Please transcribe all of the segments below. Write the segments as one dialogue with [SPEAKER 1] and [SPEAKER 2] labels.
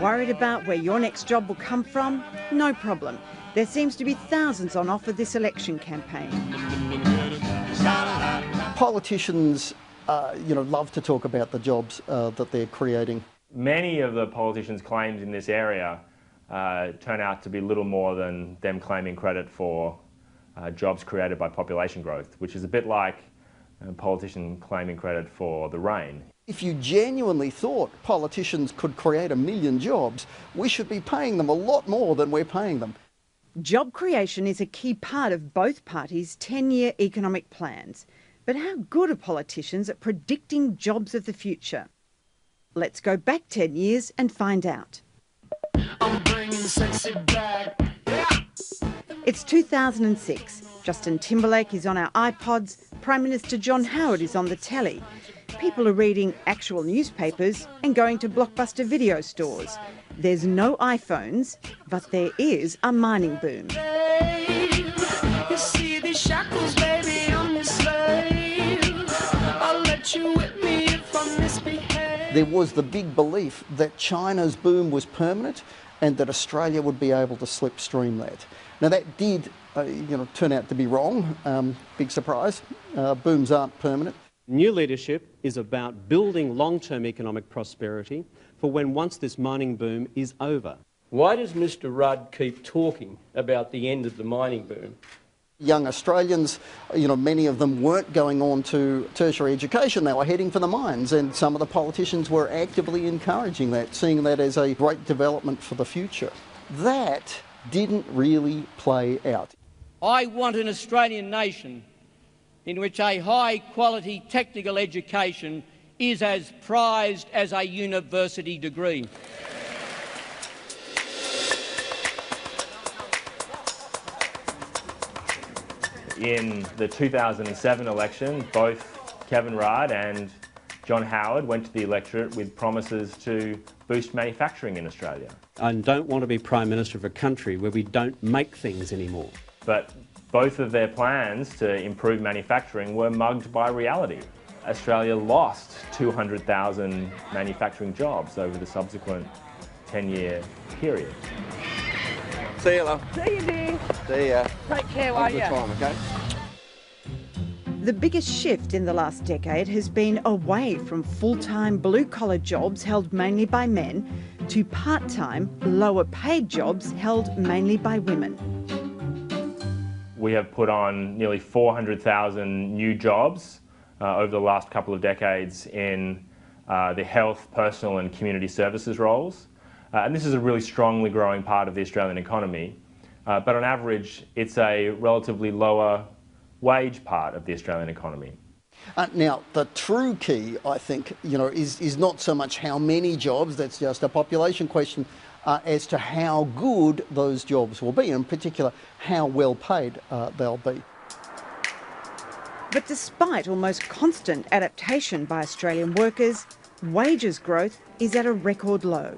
[SPEAKER 1] Worried about where your next job will come from? No problem. There seems to be thousands on offer this election campaign.
[SPEAKER 2] Politicians, love to talk about the jobs that they're creating.
[SPEAKER 3] Many of the politicians' claims in this area turn out to be little more than them claiming credit for jobs created by population growth, which is a bit like a politician claiming credit for the rain.
[SPEAKER 2] If you genuinely thought politicians could create 1 million jobs, we should be paying them a lot more than we're paying them.
[SPEAKER 1] Job creation is a key part of both parties' 10-year economic plans. But how good are politicians at predicting jobs of the future? Let's go back 10 years and find out.
[SPEAKER 4] I'm bringing sexy back.
[SPEAKER 1] It's 2006. Justin Timberlake is on our iPods. Prime Minister John Howard is on the telly. People are reading actual newspapers and going to Blockbuster video stores. There's no iPhones, but there is a mining boom.
[SPEAKER 4] You see these shackles, baby, I'm your slave. I'll let you whip me if I misbehave.
[SPEAKER 2] There was the big belief that China's boom was permanent and that Australia would be able to slipstream that. Now that did, turn out to be wrong. Big surprise. Booms aren't permanent.
[SPEAKER 5] New leadership is about building long-term economic prosperity for once this mining boom is over.
[SPEAKER 6] Why does Mr Rudd keep talking about the end of the mining boom?
[SPEAKER 2] Young Australians, many of them weren't going on to tertiary education. They were heading for the mines, and some of the politicians were actively encouraging that, seeing that as a great development for the future. That didn't really play out.
[SPEAKER 6] I want an Australian nation in which a high-quality technical education is as prized as a university degree.
[SPEAKER 3] In the 2007 election, both Kevin Rudd and John Howard went to the electorate with promises to boost manufacturing in Australia.
[SPEAKER 5] I don't want to be Prime Minister of a country where we don't make things anymore.
[SPEAKER 3] But both of their plans to improve manufacturing were mugged by reality. Australia lost 200,000 manufacturing jobs over the subsequent 10-year period.
[SPEAKER 7] See you, love.
[SPEAKER 1] See you, dear.
[SPEAKER 7] See ya.
[SPEAKER 1] Take care,
[SPEAKER 7] Have
[SPEAKER 1] won't
[SPEAKER 7] a good
[SPEAKER 1] you?
[SPEAKER 7] time, okay?
[SPEAKER 1] The biggest shift in the last decade has been away from full-time blue-collar jobs held mainly by men to part-time, lower-paid jobs held mainly by women.
[SPEAKER 3] We have put on nearly 400,000 new jobs over the last couple of decades in the health, personal and community services roles. And this is a really strongly growing part of the Australian economy. But on average, it's a relatively lower wage part of the Australian economy.
[SPEAKER 2] Now, the true key, I think, is not so much how many jobs, that's just a population question, as to how good those jobs will be, and in particular, how well paid they'll be.
[SPEAKER 1] But despite almost constant adaptation by Australian workers, wages growth is at a record low.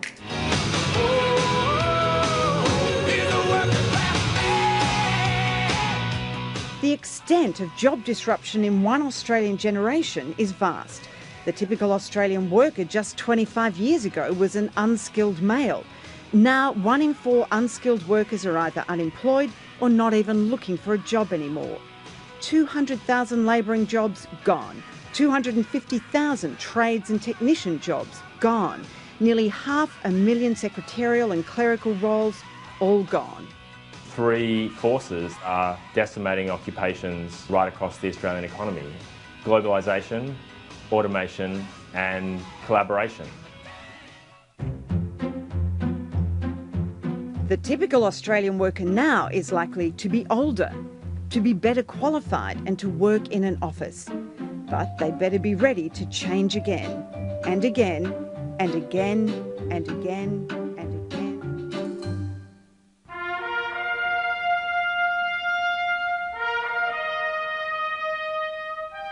[SPEAKER 1] The extent of job disruption in one Australian generation is vast. The typical Australian worker just 25 years ago was an unskilled male. Now, 1 in 4 unskilled workers are either unemployed or not even looking for a job anymore. 200,000 labouring jobs gone. 250,000 trades and technician jobs gone. Nearly 500,000 secretarial and clerical roles all gone.
[SPEAKER 3] 3 forces are decimating occupations right across the Australian economy: globalisation, automation and collaboration.
[SPEAKER 1] The typical Australian worker now is likely to be older, to be better qualified and to work in an office. But they better be ready to change again, and again, and again, and again, and again.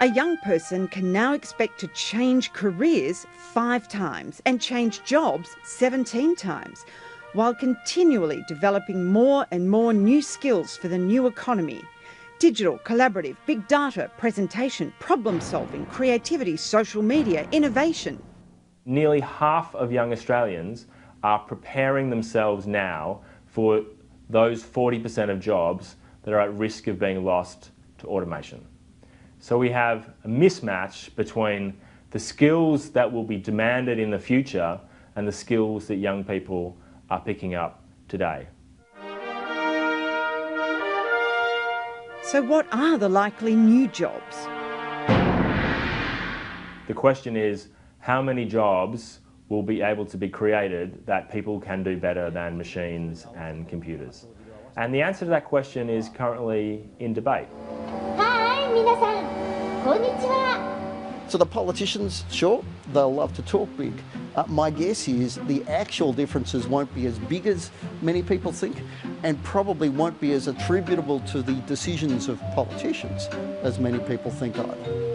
[SPEAKER 1] A young person can now expect to change careers 5 times and change jobs 17 times, while continually developing more and more new skills for the new economy. Digital, collaborative, big data, presentation, problem solving, creativity, social media, innovation.
[SPEAKER 3] Nearly half of young Australians are preparing themselves now for those 40% of jobs that are at risk of being lost to automation. So we have a mismatch between the skills that will be demanded in the future and the skills that young people are picking up today.
[SPEAKER 1] So what are the likely new jobs?
[SPEAKER 3] The question is, how many jobs will be able to be created that people can do better than machines and computers? And the answer to that question is currently in debate.
[SPEAKER 8] Hi, 皆さん、こんにちは。
[SPEAKER 2] So the politicians, sure, they'll love to talk big. My guess is the actual differences won't be as big as many people think, and probably won't be as attributable to the decisions of politicians as many people think either.